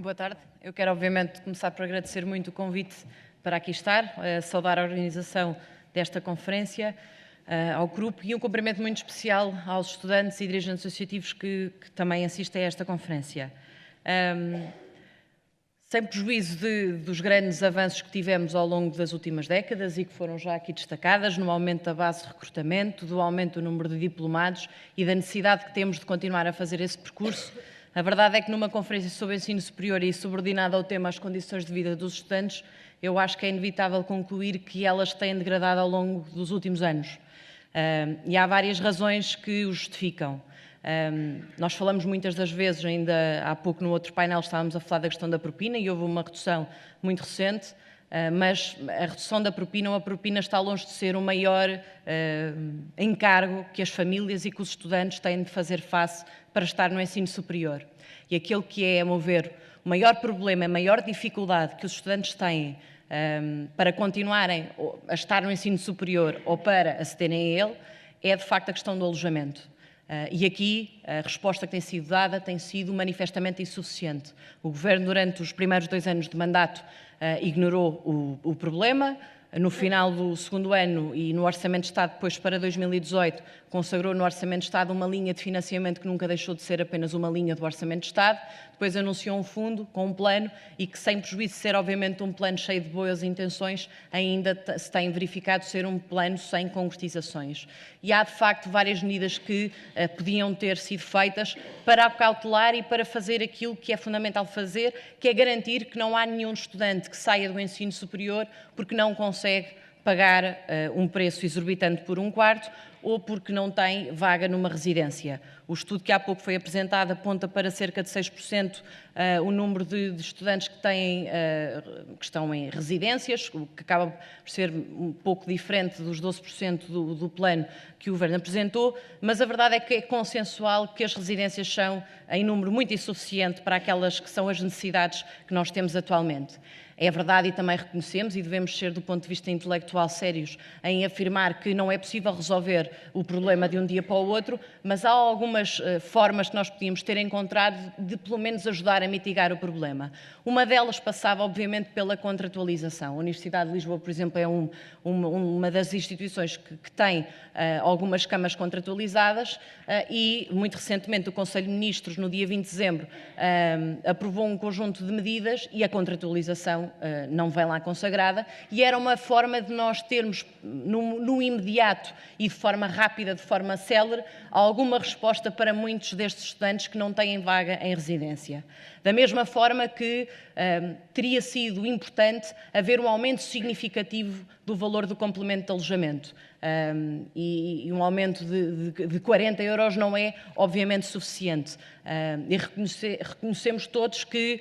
Boa tarde. Eu quero, obviamente, começar por agradecer muito o convite para aqui estar, saudar a organização desta conferência, ao grupo e um cumprimento muito especial aos estudantes e dirigentes associativos que também assistem a esta conferência. Sem prejuízo dos grandes avanços que tivemos ao longo das últimas décadas e que foram já aqui destacadas, no aumento da base de recrutamento, do aumento do número de diplomados e da necessidade que temos de continuar a fazer esse percurso, a verdade é que numa conferência sobre ensino superior e subordinada ao tema as condições de vida dos estudantes, eu acho que é inevitável concluir que elas têm degradado ao longo dos últimos anos. E há várias razões que o justificam. Nós falamos muitas das vezes, ainda há pouco no outro painel estávamos a falar da questão da propina e houve uma redução muito recente, mas a redução da propina ou a propina está longe de ser o maior encargo que as famílias e que os estudantes têm de fazer face para estar no ensino superior. E aquilo que é, a meu ver, o maior problema, a maior dificuldade que os estudantes têm para continuarem a estar no ensino superior ou para acederem a ele, é de facto a questão do alojamento. E aqui a resposta que tem sido dada tem sido manifestamente insuficiente. O Governo, durante os primeiros 2 anos de mandato, ignorou o problema. No final do segundo ano e no Orçamento de Estado, depois para 2018, consagrou no Orçamento de Estado uma linha de financiamento que nunca deixou de ser apenas uma linha do Orçamento de Estado. Depois anunciou um fundo com um plano e que, sem prejuízo de ser obviamente um plano cheio de boas intenções, ainda se tem verificado ser um plano sem concretizações. E há, de facto, várias medidas que podiam ter sido feitas para acautelar e para fazer aquilo que é fundamental fazer, que é garantir que não há nenhum estudante que saia do ensino superior porque não consegue pagar um preço exorbitante por um quarto ou porque não tem vaga numa residência. O estudo que há pouco foi apresentado aponta para cerca de 6% o número de estudantes que estão em residências, o que acaba por ser um pouco diferente dos 12% do plano que o Governo apresentou, mas a verdade é que é consensual que as residências são em número muito insuficiente para aquelas que são as necessidades que nós temos atualmente. É verdade e também reconhecemos, e devemos ser do ponto de vista intelectual sérios, em afirmar que não é possível resolver o problema de um dia para o outro, mas há algumas formas que nós podíamos ter encontrado de pelo menos ajudar a mitigar o problema. Uma delas passava obviamente pela contratualização. A Universidade de Lisboa, por exemplo, é uma das instituições que tem algumas camas contratualizadas e muito recentemente o Conselho de Ministros, no dia 20 de dezembro, aprovou um conjunto de medidas e a contratualização não vem lá consagrada, e era uma forma de nós termos no imediato e de forma rápida, de forma célere, alguma resposta para muitos destes estudantes que não têm vaga em residência. Da mesma forma que teria sido importante haver um aumento significativo do valor do complemento de alojamento. E um aumento de 40 euros não é, obviamente, suficiente. E reconhecemos todos que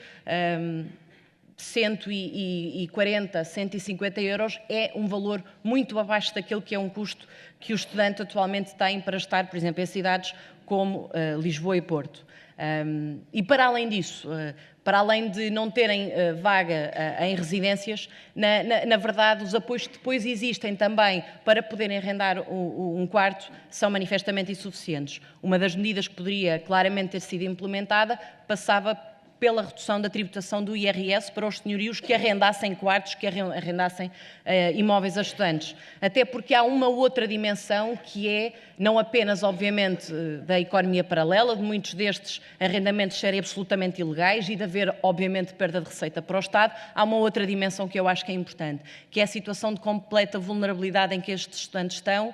140, 150 euros é um valor muito abaixo daquele que é um custo que o estudante atualmente tem para estar, por exemplo, em cidades como Lisboa e Porto. E para além disso, para além de não terem vaga em residências, na verdade os apoios que depois existem também para poderem arrendar um quarto são manifestamente insuficientes. Uma das medidas que poderia claramente ter sido implementada passava pela redução da tributação do IRS para os senhorios que arrendassem quartos, que arrendassem imóveis a estudantes. Até porque há uma outra dimensão que é, não apenas, obviamente, da economia paralela, de muitos destes arrendamentos serem absolutamente ilegais e de haver, obviamente, perda de receita para o Estado, há uma outra dimensão que eu acho que é importante, que é a situação de completa vulnerabilidade em que estes estudantes estão,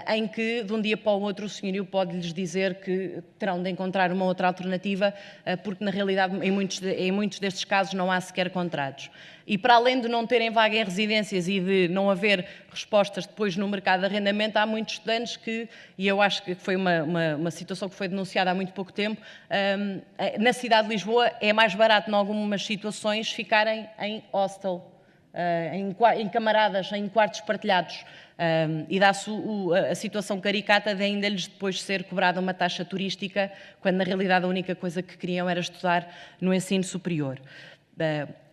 em que, de um dia para o outro, o senhorio pode-lhes dizer que terão de encontrar uma outra alternativa, porque, na realidade, em muitos destes casos não há sequer contratos. E para além de não terem vaga em residências e de não haver respostas depois no mercado de arrendamento, há muitos estudantes que, e eu acho que foi uma situação que foi denunciada há muito pouco tempo, na cidade de Lisboa é mais barato, em algumas situações, ficarem em hostel, em camaradas, em quartos partilhados. E dá-se a situação caricata de ainda lhes depois ser cobrada uma taxa turística, quando na realidade a única coisa que queriam era estudar no ensino superior.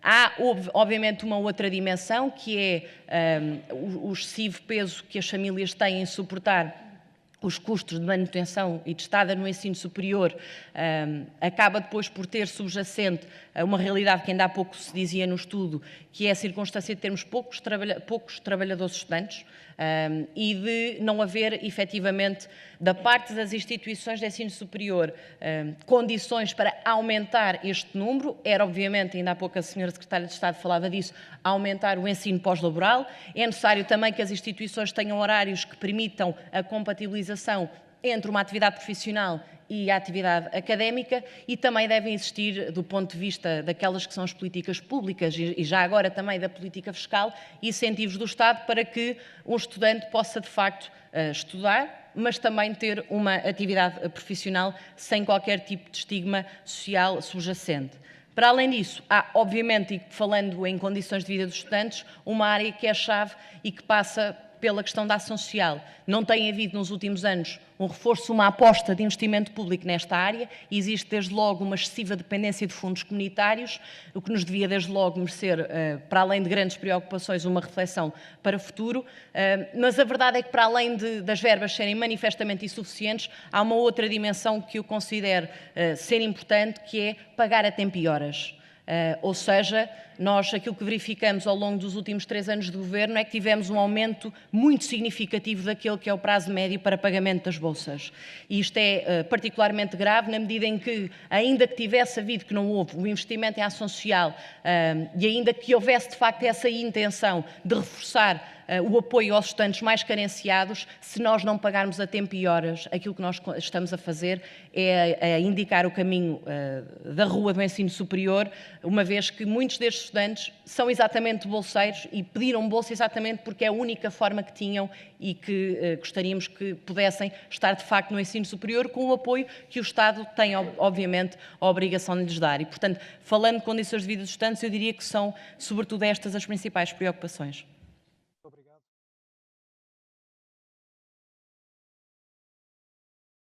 Há, obviamente, uma outra dimensão, que é o excessivo peso que as famílias têm em suportar os custos de manutenção e de estada no ensino superior, acaba depois por ter subjacente uma realidade que ainda há pouco se dizia no estudo, que é a circunstância de termos poucos trabalhadores estudantes e de não haver, efetivamente, da parte das instituições de ensino superior, condições para aumentar este número. Era, obviamente, ainda há pouco a Sra. Secretária de Estado falava disso, aumentar o ensino pós-laboral. É necessário também que as instituições tenham horários que permitam a compatibilização entre uma atividade profissional e a atividade académica, e também devem existir, do ponto de vista daquelas que são as políticas públicas e já agora também da política fiscal, incentivos do Estado para que um estudante possa, de facto, estudar, mas também ter uma atividade profissional sem qualquer tipo de estigma social subjacente. Para além disso, há, obviamente, e falando em condições de vida dos estudantes, uma área que é chave e que passa pela questão da ação social. Não tem havido nos últimos anos um reforço, uma aposta de investimento público nesta área, e existe desde logo uma excessiva dependência de fundos comunitários, o que nos devia desde logo merecer, para além de grandes preocupações, uma reflexão para o futuro, mas a verdade é que, para além das verbas serem manifestamente insuficientes, há uma outra dimensão que eu considero ser importante, que é pagar a tempo e horas. Ou seja, nós aquilo que verificamos ao longo dos últimos 3 anos de governo é que tivemos um aumento muito significativo daquele que é o prazo médio para pagamento das bolsas. E isto é particularmente grave na medida em que, ainda que tivesse havido, que não houve, o investimento em ação social e ainda que houvesse de facto essa intenção de reforçar o apoio aos estudantes mais carenciados, se nós não pagarmos a tempo e horas, aquilo que nós estamos a fazer é indicar o caminho da rua do ensino superior, uma vez que muitos destes estudantes são exatamente bolseiros e pediram bolsa exatamente porque é a única forma que tinham e que gostaríamos que pudessem estar de facto no ensino superior com o apoio que o Estado tem, obviamente, a obrigação de lhes dar. E, portanto, falando de condições de vida dos estudantes, eu diria que são, sobretudo, estas as principais preocupações.